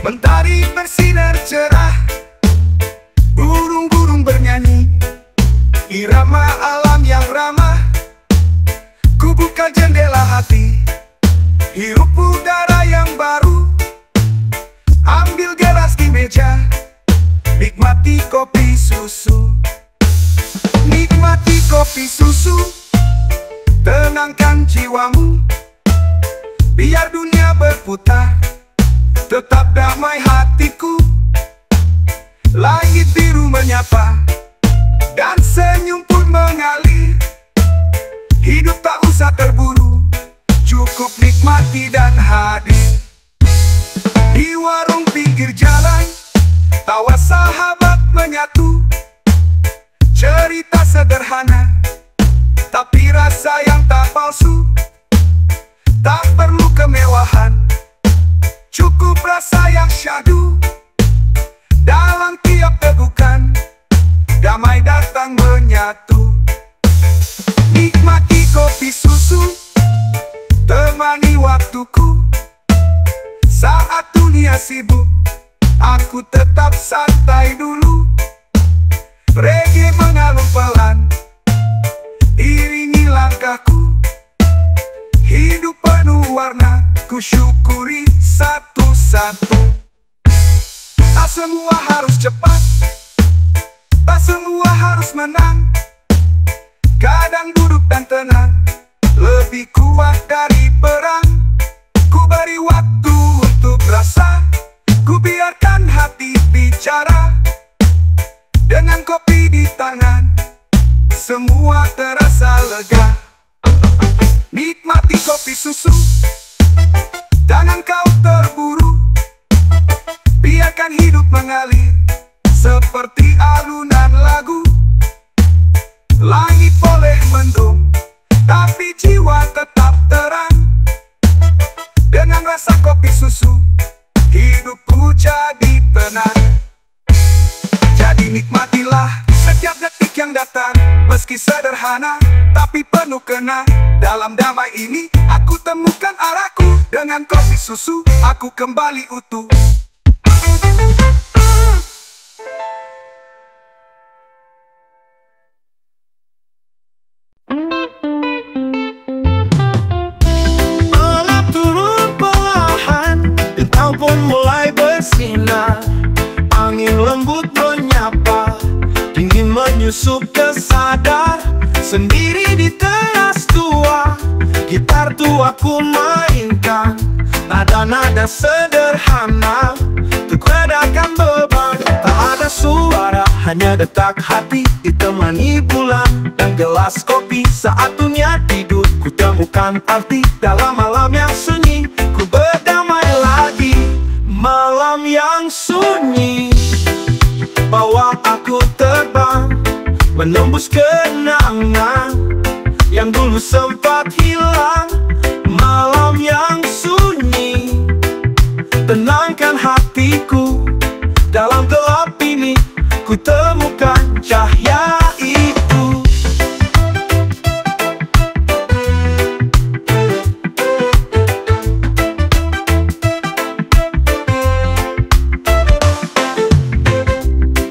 Mentari bersinar cerah, burung-burung bernyanyi, irama alam yang ramah. Ku buka jendela hati, hirup udara yang baru. Ambil gelas di meja, nikmati kopi susu. Nikmati kopi susu, tenangkan jiwamu. Biar dunia berputar, tetap damai hatiku. Langit biru menyapa, dan senyum pun mengalir. Hidup tak usah terburu, cukup nikmati dan hadir. Di warung pinggir jalan, tawa sahabat menyatu. Cerita sederhana, tapi rasa yang tak palsu. Tak perlu kemewahan, cukup rasa yang syahdu. Dalam tiap tegukan, damai datang menyatu. Nikmati kopi susu, temani waktuku. Saat dunia sibuk, aku tetap santai dulu. Reggae mengalun pelan, iringi langkahku. Hidup penuh warna, ku syukuri satu-satu. Tak semua harus cepat, tak semua harus menang. Kadang duduk dan tenang, lebih kuat dari perang. Ku beri waktu untuk rasa, ku biarkan hati bicara. Dengan kopi di tangan, semua terasa lega. Nikmati kopi susu, jangan kau terburu. Biarkan hidup mengalir, seperti alunan lagu. Langit boleh mendung, tapi jiwa tetap terang. Dengan rasa kopi susu, hidupku jadi tenang. Jadi nikmatilah setiap detik yang datang, meski sederhana, tapi penuh kenang. Dalam damai ini, aku temukan arahku. Dengan kopi susu, aku kembali utuh. Malam turun perlahan, bintang pun mulai bersinar. Angin lembut menyapa, dingin menyusup ke sadar. Sendiri di teras tua, gitar tua ku mainkan. Nada-nada sederhana, untuk redakan beban. Tak ada suara, hanya detak hati, ditemani bulan dan gelas kopi. Saat dunia tidur, ku temukan arti. Dalam malam yang sunyi, ku berdamai lagi. Malam yang sunyi, bawa aku terbang, menembus kenangan yang dulu sempat hilang. Malam yang sunyi, tenangkan hatiku. Dalam gelap ini, ku temukan cahaya itu.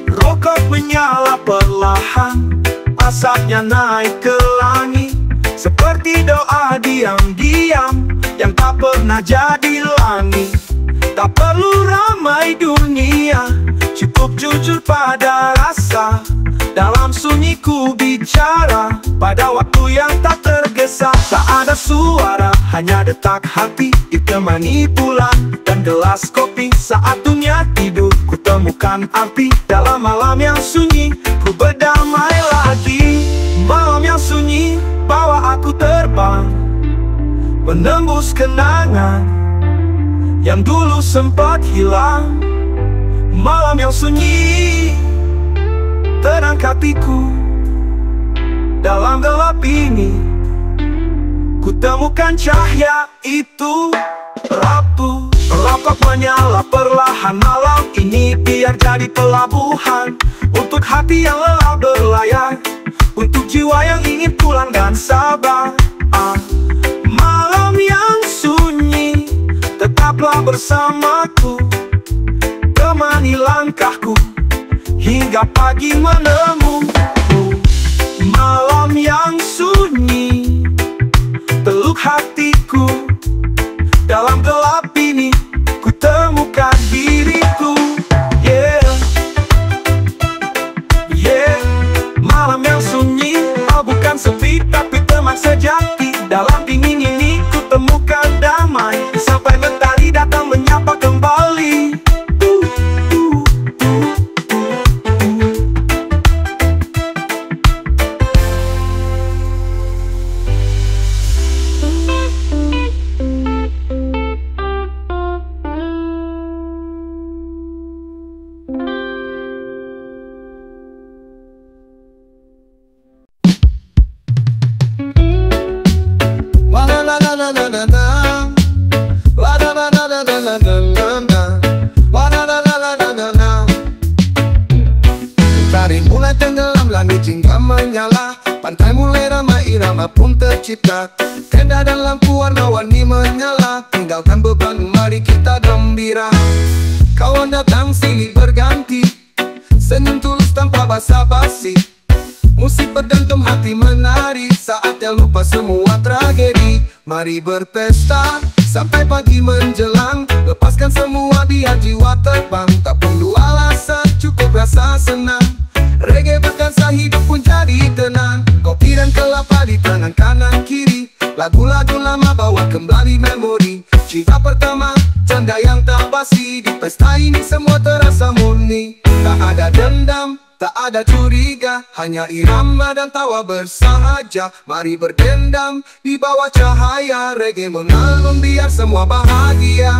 Rokok menyala perlahan, asapnya naik ke langit. Seperti doa diam-diam yang tak pernah jadi langit. Tak perlu ramai dunia, cukup jujur pada rasa. Dalam sunyi ku bicara, pada waktu yang tak tergesa. Tak ada suara, hanya detak hati, ditemani bulan dan gelas kopi. Saat dunia tidur, ku temukan arti. Dalam malam yang sunyi, ku berdamai lagi. Malam yang sunyi, bawa aku terbang, menembus kenangan yang dulu sempat hilang. Malam yang sunyi, tenang hatiku. Dalam gelap ini, ku temukan cahaya itu. Rapuh, rokok menyala perlahan. Malam ini biar jadi pelabuhan untuk hati yang lelah berlayar, untuk jiwa yang ingin pulang dan sabar. Malam yang sunyi, tetaplah bersamaku. menemani langkahku hingga pagi menemuku. Malam yang sunyi peluk hatiku, dalam gelap ini ku temukan diriku. Yeah, yeah. Malam yang sunyi, oh bukan sepi tapi teman sejati. Dalam dingin ini ku temukan damai, sampai mentari datang menyapa kembali. Mentari mulai tenggelam, langit hingga menyala, pantai mulai ramai, irama pun tercipta. Tenda dan lampu warna-warni menyala, tinggalkan beban, mari kita gembira. Kawan datang silih berganti, senyum tulus tanpa basa-basi. Musik berdentum, hati menari, saatnya lupa semua tragedi. Mari berpesta sampai pagi menjelang, lepaskan semua biar jiwa terbang. Tak perlu alasan, cukup rasa senang. Reggae berdansa, hidup pun jadi tenang. Kopi dan kelapa di tangan kanan kiri, lagu-lagu lama bawa kembali memori. Cinta pertama, canda yang tak basi. Di pesta ini semua terasa murni. Tak ada dendam, tak ada curiga, hanya irama dan tawa bersahaja. Mari berdendam di bawah cahaya, reggae mengalun biar semua bahagia.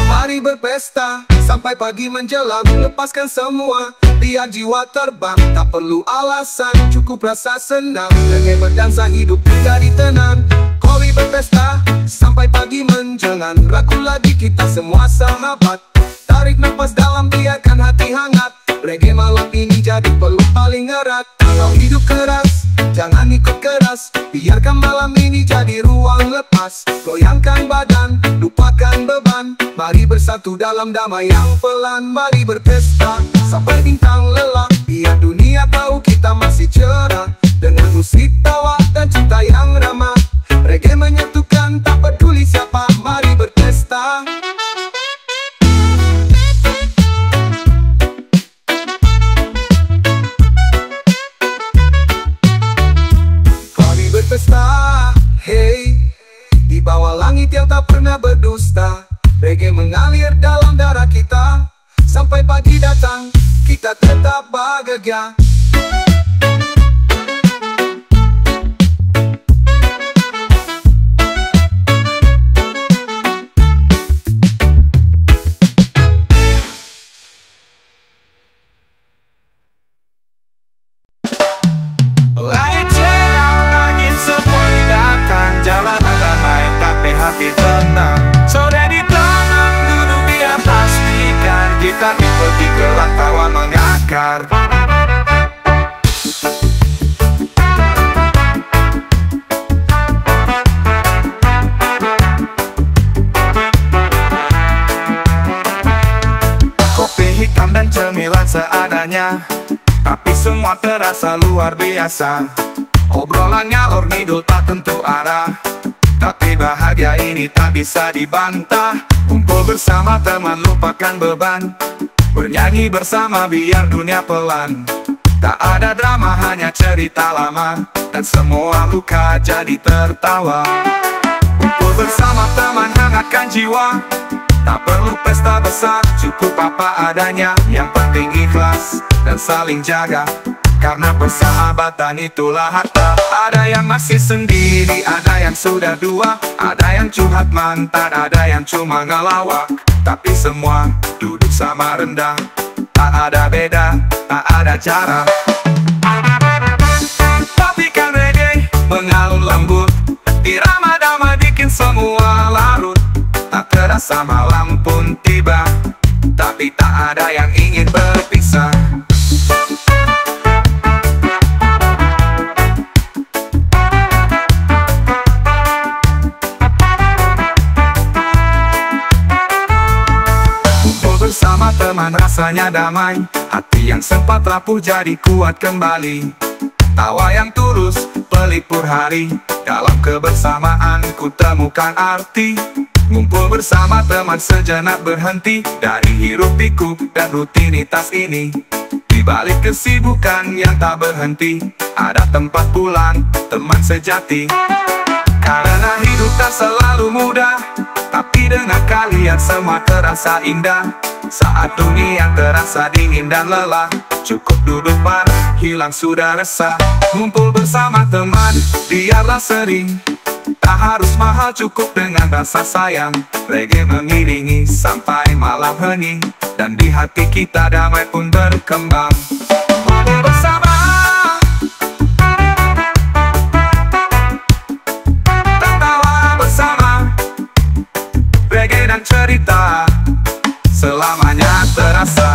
Mari berpesta sampai pagi menjelang, lepaskan semua biar jiwa terbang. Tak perlu alasan, cukup rasa senang. Reggae berdansa, hidup jadi tenang. Kopi berpesta sampai pagi menjelang, ragu lagi kita semua sahabat. Tarik nafas dalam, biarkan hati hangat. Reggae malam ini jadi peluk paling erat. Kalau hidup keras, jangan ikut keras, biarkan malam ini jadi ruang lepas. Goyangkan badan, lupakan beban, mari bersatu dalam damai yang pelan. Mari berpesta sampai bintang lelap, biar dunia tahu kita masih cerah. Dengan musik tawa dan cinta yang ramah, reggae menyatukan tak peduli siapa. Mari berpesta. Mari berpesta, hey, di bawah langit yang tak pernah berdusta. Reggae mengalir dalam darah kita, sampai pagi datang kita tetap bahagia. Langit cerah, angin sepoi datang, jalan ramai tapi hati tenang. Sore di tangan, duduk di atas ikan, kita ikuti gelak tawa mengakar. Kopi hitam dan cemilan seadanya, tapi semua terasa luar biasa. Obrolan ngalor ngidul tak tentu arah, tapi bahagia ini tak bisa dibantah. Kumpul bersama teman, lupakan beban, bernyanyi bersama biar dunia pelan. Tak ada drama, hanya cerita lama, dan semua luka jadi tertawa. Kumpul bersama teman, hangatkan jiwa. Tak perlu pesta besar, cukup apa adanya. Yang penting ikhlas dan saling jaga, karena persahabatan itulah harta. Ada yang masih sendiri, ada yang sudah dua, ada yang curhat mantan, ada yang cuma ngelawak. Tapi semua duduk sama rendah, tak ada beda, tak ada cara. Tapi kan reggae mengalun lembut, irama damai bikin semua larut. Tak terasa malam pun tiba, tapi tak ada yang ingin berpisah. teman rasanya damai, hati yang sempat rapuh jadi kuat kembali. Tawa yang tulus pelipur hari, dalam kebersamaan ku temukan arti. Ngumpul bersama teman sejenak berhenti dari hiruk pikuk dan rutinitas ini. Di balik kesibukan yang tak berhenti, ada tempat pulang teman sejati. Karena hidup tak selalu mudah, tapi dengan kalian semua terasa indah. Saat dunia terasa dingin dan lelah, cukup duduk bareng, hilang sudah resah. Ngumpul bersama teman, biarlah sering. Tak harus mahal, cukup dengan rasa sayang. Reggae mengiringi sampai malam hening, dan di hati kita damai pun berkembang. Ngobrol bersama, tertawa bersama, reggae dan cerita selamanya terasa.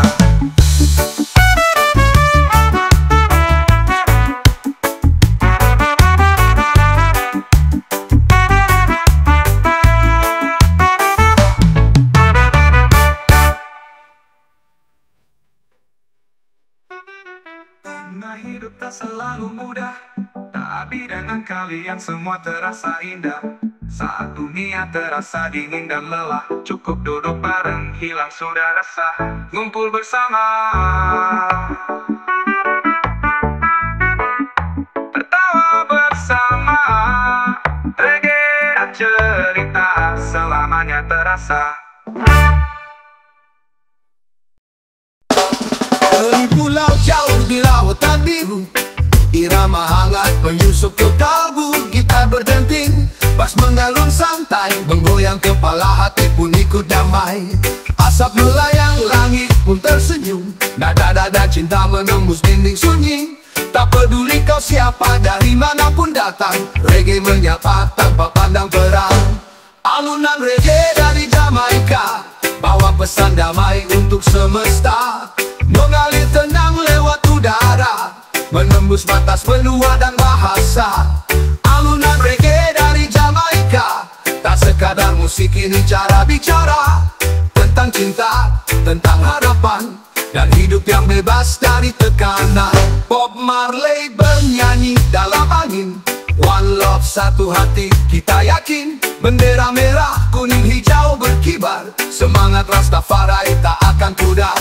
Karena hidup tak selalu mudah, tapi dengan kalian semua terasa indah. Saat dunia terasa dingin dan lelah, cukup duduk bareng, hilang sudah resah. Ngumpul bersama, tertawa bersama, reggae dan cerita selamanya terasa. Dari pulau jauh di lautan biru, irama hangat menyusup ke kalbu. Gitar berdenting, bas mengalun santai, menggoyang kepala, hati pun ikut damai. Asap melayang, langit pun tersenyum, nada-nada cinta menembus dinding sunyi. Tak peduli kau siapa, dari manapun datang, reggae menyapa tanpa pandang perang. Alunan reggae dari Jamaika, bawa pesan damai untuk semesta. Mengalir tenang lewat udara, menembus batas benua dan bahasa. Alunan reggae dari Jamaika, tak sekadar musik, ini cara bicara tentang cinta, tentang harapan, dan hidup yang bebas dari tekanan. Bob Marley bernyanyi dalam angin, one love, satu hati, kita yakin. Bendera merah, kuning, hijau berkibar, semangat Rastafari tak akan pudar.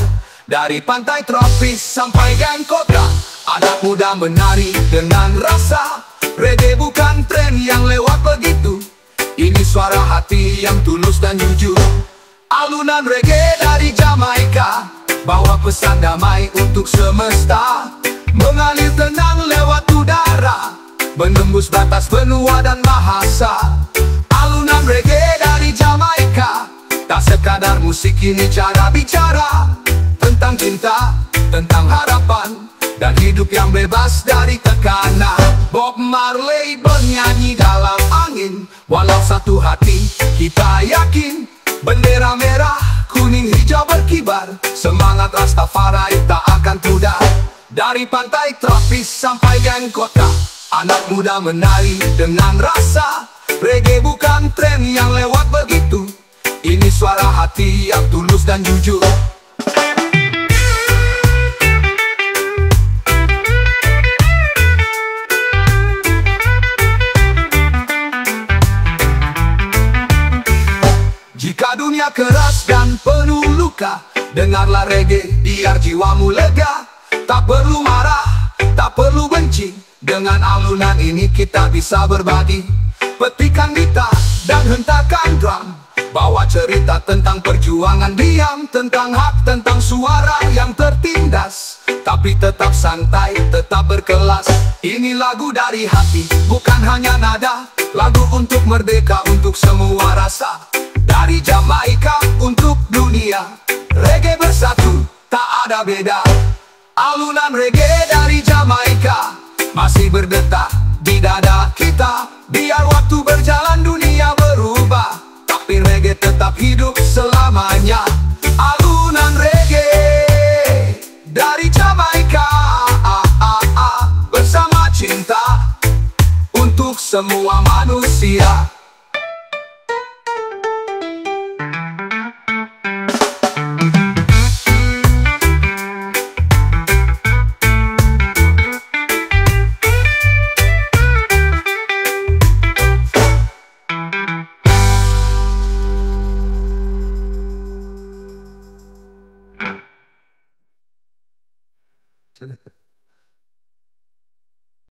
Dari pantai tropis sampai gang kota, anak muda menari dengan rasa. Reggae bukan tren yang lewat begitu, ini suara hati yang tulus dan jujur. Alunan reggae dari Jamaika, bawa pesan damai untuk semesta. Mengalir tenang lewat udara, menembus batas benua dan bahasa. Alunan reggae dari Jamaika, tak sekadar musik, ini cara bicara tentang cinta, tentang harapan, dan hidup yang bebas dari tekanan. Bob Marley bernyanyi dalam angin, walau satu hati, kita yakin. Bendera merah, kuning, hijau berkibar, semangat Rastafari tak akan pudar. Dari pantai tropis sampai gang kota, anak muda menari dengan rasa. Reggae bukan tren yang lewat begitu, ini suara hati yang tulus dan jujur. Jika dunia keras dan penuh luka, dengarlah reggae biar jiwamu lega. Tak perlu marah, tak perlu benci, dengan alunan ini kita bisa berbagi. Petikan gitar dan hentakan drum, bawa cerita tentang perjuangan diam, tentang hak, tentang suara yang tertindas. Tapi tetap santai, tetap berkelas. Ini lagu dari hati, bukan hanya nada. Lagu untuk merdeka, untuk semua rasa. Dari Jamaika untuk dunia, reggae bersatu, tak ada beda. Alunan reggae dari Jamaika masih berdetak di dada kita. Biar waktu berjalan dunia berubah, tapi reggae tetap hidup selamanya. Alunan reggae dari Jamaika, bersama cinta untuk semua manusia.